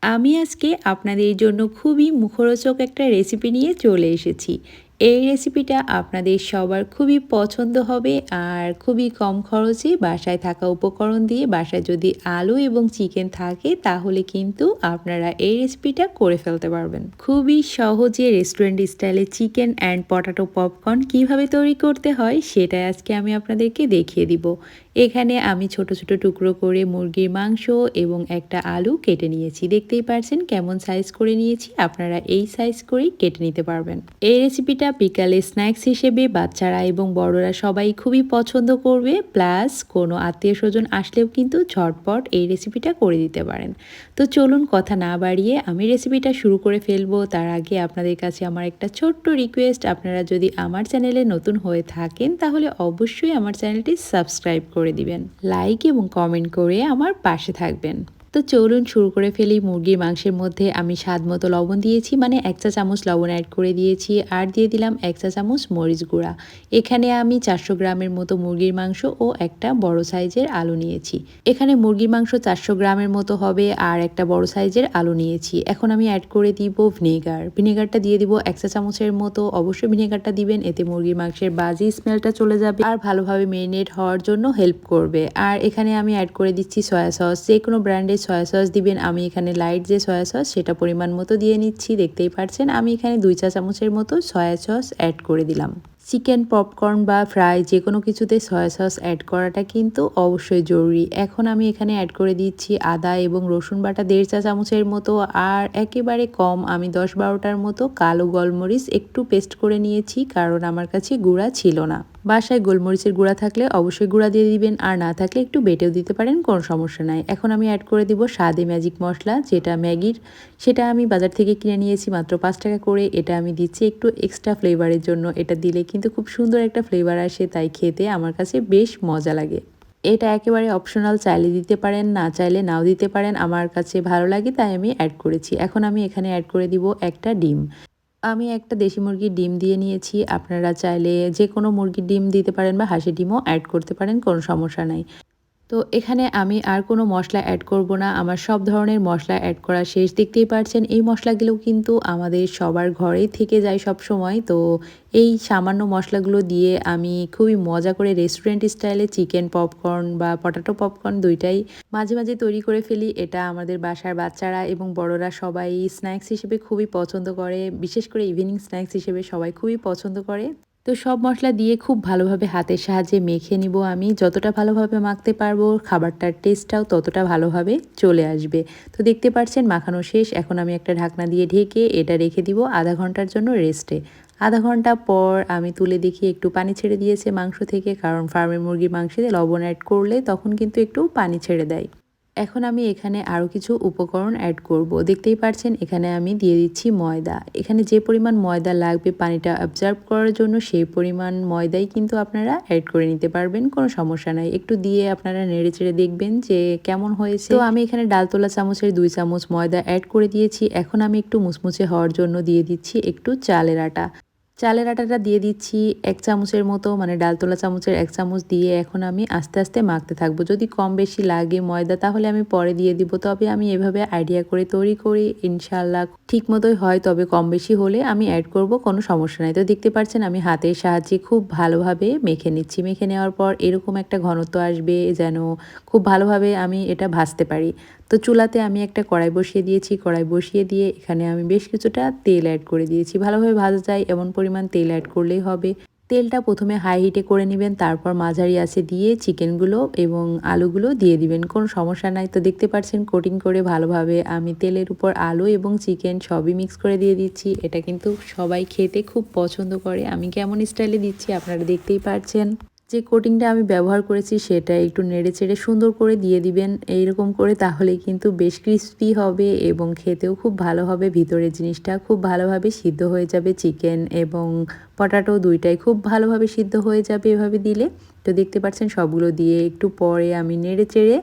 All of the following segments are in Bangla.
আমি আজকে আপনাদের জন্য খুবই মুখরোচক একটা রেসিপি নিয়ে চলে এসেছি। এই রেসিপিটা আপনাদের সবার খুবই পছন্দ হবে আর খুবই কম খরচে বাসায় থাকা উপকরণ দিয়ে বাসায় যদি আলু এবং চিকেন থাকে তাহলে কিন্তু আপনারা এই রেসিপিটা করে ফেলতে পারবেন। খুবই সহজে রেস্টুরেন্ট স্টাইলে চিকেন অ্যান্ড পটাটো পপকর্ন কিভাবে তৈরি করতে হয় সেটাই আজকে আমি আপনাদেরকে দেখিয়ে দিব। এখানে আমি ছোট ছোট টুকরো করে মুরগির মাংস এবং একটা আলু কেটে নিয়েছি। দেখতেই পারছেন কেমন সাইজ করে নিয়েছি, আপনারা এই সাইজ করেই কেটে নিতে পারবেন। এই রেসিপিটা বিকালে স্ন্যাক্স হিসেবে বাচ্চারা এবং বড়রা সবাই খুবই পছন্দ করবে, প্লাস কোনো আত্মীয় স্বজন আসলেও কিন্তু ঝটপট এই রেসিপিটা করে দিতে পারেন। তো চলুন কথা না বাড়িয়ে আমি রেসিপিটা শুরু করে ফেলবো। তার আগে আপনাদের কাছে আমার একটা ছোট্ট রিকোয়েস্ট, আপনারা যদি আমার চ্যানেলে নতুন হয়ে থাকেন তাহলে অবশ্যই আমার চ্যানেলটি সাবস্ক্রাইব করে দিবেন, লাইক এবং কমেন্ট করে আমার পাশে থাকবেন। তো চলুন শুরু করে ফেলি। মুরগির মাংসের মধ্যে আমি স্বাদ মতো লবণ দিয়েছি, মানে 1 চা চামচ লবণ অ্যাড করে দিয়েছি, আর দিয়ে দিলাম 1 চা চামচ মরিচ গুঁড়া। এখানে আমি 400 গ্রামের মতো মুরগির মাংস ও একটা বড় সাইজের আলু নিয়েছি। এখানে মুরগির মাংস 400 গ্রামের মতো হবে আর একটা বড় সাইজের আলু নিয়েছি। এখন আমি অ্যাড করে দিব ভিনেগারটা দিয়ে দিব 1 চা চামচের মতো। অবশ্যই ভিনেগারটা দিবেন, এতে মুরগির মাংসের বাজি স্মেলটা চলে যাবে আর ভালোভাবে মেরিনেট হওয়ার জন্য হেল্প করবে। আর এখানে আমি অ্যাড করে দিচ্ছি সয়া সস, যে কোনো ব্র্যান্ডের সয়া সস দিবেন। আমি এখানে লাইট যে সয়া সস সেটা পরিমাণ মতো দিয়ে নিচ্ছি। দেখতেই পাচ্ছেন আমি এখানে 2 চা চামচের মতো সয়া সস অ্যাড করে দিলাম। চিকেন পপকর্ন বা ফ্রাই যে কোনো কিছুতে সয়া সস অ্যাড করাটা কিন্তু অবশ্যই জরুরি। এখন আমি এখানে অ্যাড করে দিচ্ছি আদা এবং রসুন বাটা 1.5 চা চামচের মতো, আর একেবারে কম আমি 10-12টার মতো কালো গোলমরিচ একটু পেস্ট করে নিয়েছি, কারণ আমার কাছে গুঁড়া ছিল না। বাসায় গোলমরিচের গুঁড়া থাকলে অবশ্যই গুঁড়া দিয়ে দিবেন, আর না থাকলে একটু বেটেও দিতে পারেন, কোনো সমস্যা নাই। এখন আমি অ্যাড করে দিব স্বাদে ম্যাজিক মশলা, যেটা ম্যাগির, সেটা আমি বাজার থেকে কিনে নিয়েছি মাত্র 5 টাকা করে। এটা আমি দিচ্ছি একটু এক্সট্রা ফ্লেভারের জন্য। এটা দিলে কিন্তু খুব সুন্দর একটা ফ্লেভার আসে, তাই খেতে আমার কাছে বেশ মজা লাগে। এটা একেবারে অপশনাল, চাইলে দিতে পারেন, না চাইলে নাও দিতে পারেন। আমার কাছে ভালো লাগে তাই আমি অ্যাড করেছি। এখন আমি এখানে অ্যাড করে দিব একটা ডিম। আমি একটা দেশি মুরগির ডিম দিয়ে নিয়েছি। আপনারা চাইলে যে কোনো মুরগির ডিম দিতে পারেন বা হাঁসের ডিমও অ্যাড করতে পারেন, কোনো সমস্যা নাই। তো এখানে আমি আর কোনো মশলা অ্যাড করব না। আমার সব ধরনের মশলা অ্যাড করা শেষ। দেখতেই পারছেন এই মশলাগুলো কিন্তু আমাদের সবার ঘরেই থেকে যায় সব সময়। তো এই সামান্য মশলাগুলো দিয়ে আমি খুবই মজা করে রেস্টুরেন্ট স্টাইলে চিকেন পপকর্ন বা পটাটো পপকর্ন দুইটাই মাঝে মাঝে তৈরি করে ফেলি। এটা আমাদের বাসার বাচ্চারা এবং বড়রা সবাই স্ন্যাক্স হিসেবে খুবই পছন্দ করে। বিশেষ করে ইভিনিং স্ন্যাক্স হিসেবে সবাই খুবই পছন্দ করে। তো সব মশলা দিয়ে খুব ভালোভাবে হাতের সাহায্যে মেখে নিব আমি। যতটা ভালোভাবে মাখতে পারবো খাবারটার টেস্টটাও ততটা ভালোভাবে চলে আসবে। তো দেখতে পাচ্ছেন মাখানো শেষ। এখন আমি একটা ঢাকনা দিয়ে ঢেকে এটা রেখে দিব আধা ঘন্টার জন্য রেস্টে। আধা ঘন্টা পর আমি তুলে দেখি একটু পানি ছেড়ে দিয়েছে মাংস থেকে, কারণ ফার্মের মুরগির মাংসে লবণ অ্যাড করলে তখন কিন্তু একটু পানি ছেড়ে দেয়। এখন আমি এখানে আরও কিছু উপকরণ অ্যাড করব। দেখতেই পাচ্ছেন এখানে আমি দিয়ে দিচ্ছি ময়দা। এখানে যে পরিমাণ ময়দা লাগবে পানিটা অ্যাবজর্ব করার জন্য সেই পরিমাণ ময়দাই কিন্তু আপনারা অ্যাড করে নিতে পারবেন, কোনো সমস্যা নাই। একটু দিয়ে আপনারা নেড়েচেড়ে দেখবেন যে কেমন হয়েছে। তো আমি এখানে ডালতোলা চামচের 2 চামচ ময়দা অ্যাড করে দিয়েছি। এখন আমি একটু মুচমুচে হওয়ার জন্য দিয়ে দিচ্ছি একটু চালের আটা। চালের আটাটা দিয়ে দিচ্ছি 1 চামচের মতো, মানে ডালতোলা চামচের 1 চামচ দিয়ে এখন আমি আস্তে আস্তে মাখতে থাকবো। যদি কম বেশি লাগে ময়দা তাহলে আমি পরে দিয়ে দিব, তবে আমি এভাবে আইডিয়া করে তৈরি করি, ইনশাল্লাহ ঠিক মতোই হয়। তবে কম বেশি হলে আমি অ্যাড করব, কোনো সমস্যা নাই। তো দেখতে পাচ্ছেন আমি হাতের সাহায্যে খুব ভালোভাবে মেখে নিচ্ছি। মেখে নেওয়ার পর এরকম একটা ঘনত্ব আসবে যেন খুব ভালোভাবে আমি এটা ভাজতে পারি। তো চুলাতে আমি একটা কড়াই বসিয়ে দিয়েছি। কড়াই বসিয়ে দিয়ে এখানে আমি বেশ কিছুটা তেল অ্যাড করে দিয়েছি। ভালোভাবে ভাজা যায় এমন পরিমাণ তেল অ্যাড করলেই হবে। তেলটা প্রথমে হাই হিটে করে নেবেন, তারপর মাঝারি আঁচে দিয়ে চিকেনগুলো এবং আলুগুলো দিয়ে দিবেন, কোনো সমস্যা নাই। তো দেখতে পাচ্ছেন কোটিং করে ভালোভাবে আমি তেলের উপর আলু এবং চিকেন সবই মিক্স করে দিয়ে দিচ্ছি। এটা কিন্তু সবাই খেতে খুব পছন্দ করে। আমি কেমন স্টাইলে দিচ্ছি আপনারা দেখতেই পাচ্ছেন। যে কোটিংটা আমি ব্যবহার করেছি সেটা একটু নেড়েচেড়ে সুন্দর করে দিয়ে দিবেন এইরকম করে, তাহলে কিন্তু বেশ ক্রিস্পি হবে এবং খেতেও খুব ভালো হবে। ভিতরের জিনিসটা খুব ভালোভাবে সিদ্ধ হয়ে যাবে, চিকেন এবং পটাটো দুইটাই খুব ভালোভাবে সিদ্ধ হয়ে যাবে এভাবে দিলে। তো দেখতে পাচ্ছেন সবগুলো দিয়ে একটু পরে আমি নেড়েচেড়ে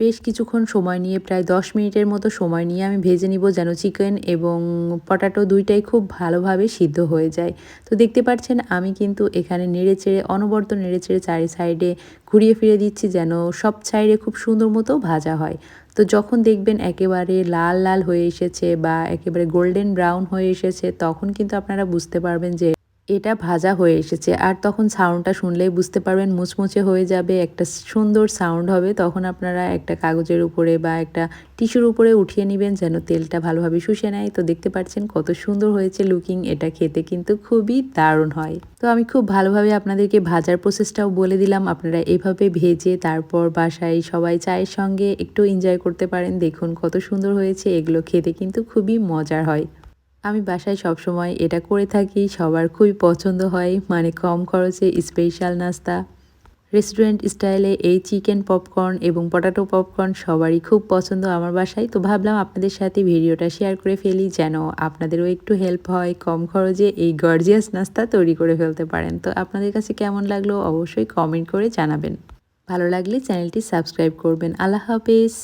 বেশ কিছুক্ষণ সময় নিয়ে প্রায় 10 মিনিটের মতো সময় নিয়ে আমি ভেজে নিব, যেন চিকেন এবং পটাটো দুইটাই খুব ভালোভাবে সিদ্ধ হয়ে যায়। তো দেখতে পাচ্ছেন আমি কিন্তু এখানে নেড়েচেড়ে অনবরত নেড়েচেড়ে চারি সাইডে ঘুরিয়ে ফিরে দিচ্ছি, যেন সব সাইডে খুব সুন্দর মতো ভাজা হয়। তো যখন দেখবেন একেবারে লাল লাল হয়ে এসেছে বা একেবারে গোল্ডেন ব্রাউন হয়ে এসেছে, তখন কিন্তু আপনারা বুঝতে পারবেন যে এটা ভাজা হয়ে এসেছে। আর তখন সাউন্ডটা শুনলেই বুঝতে পারবেন মুচমুচে হয়ে যাবে, একটা সুন্দর সাউন্ড হবে। তখন আপনারা একটা কাগজের উপরে বা একটা টিস্যুর উপরে উঠিয়ে নিবেন যেন তেলটা ভালোভাবে শুষে নেয়। তো দেখতে পাচ্ছেন কত সুন্দর হয়েছে লুকিং, এটা খেতে কিন্তু খুবই দারুণ হয়। তো আমি খুব ভালোভাবে আপনাদেরকে ভাজার প্রসেসটাও বলে দিলাম, আপনারা এভাবে ভেজে তারপর বাসায় সবাই চায়ের সঙ্গে একটু এনজয় করতে পারেন। দেখুন কত সুন্দর হয়েছে, এগুলো খেতে কিন্তু খুবই মজার হয়। আমি বাসায় সবসময় এটা করে থাকি, সবার খুবই পছন্দ হয়, মানে কম খরচে স্পেশাল নাস্তা। রেস্টুরেন্ট স্টাইলে এই চিকেন পপকর্ন এবং পটাটো পপকর্ন সবারই খুব পছন্দ আমার বাসায়। তো ভাবলাম আপনাদের সাথে ভিডিওটা শেয়ার করে ফেলি যেন আপনাদেরও একটু হেল্প হয়, কম খরচে এই গর্জিয়াস নাস্তা তৈরি করে ফেলতে পারেন। তো আপনাদের কাছে কেমন লাগলো অবশ্যই কমেন্ট করে জানাবেন। ভালো লাগলে চ্যানেলটি সাবস্ক্রাইব করবেন। আল্লাহ হাফেজ।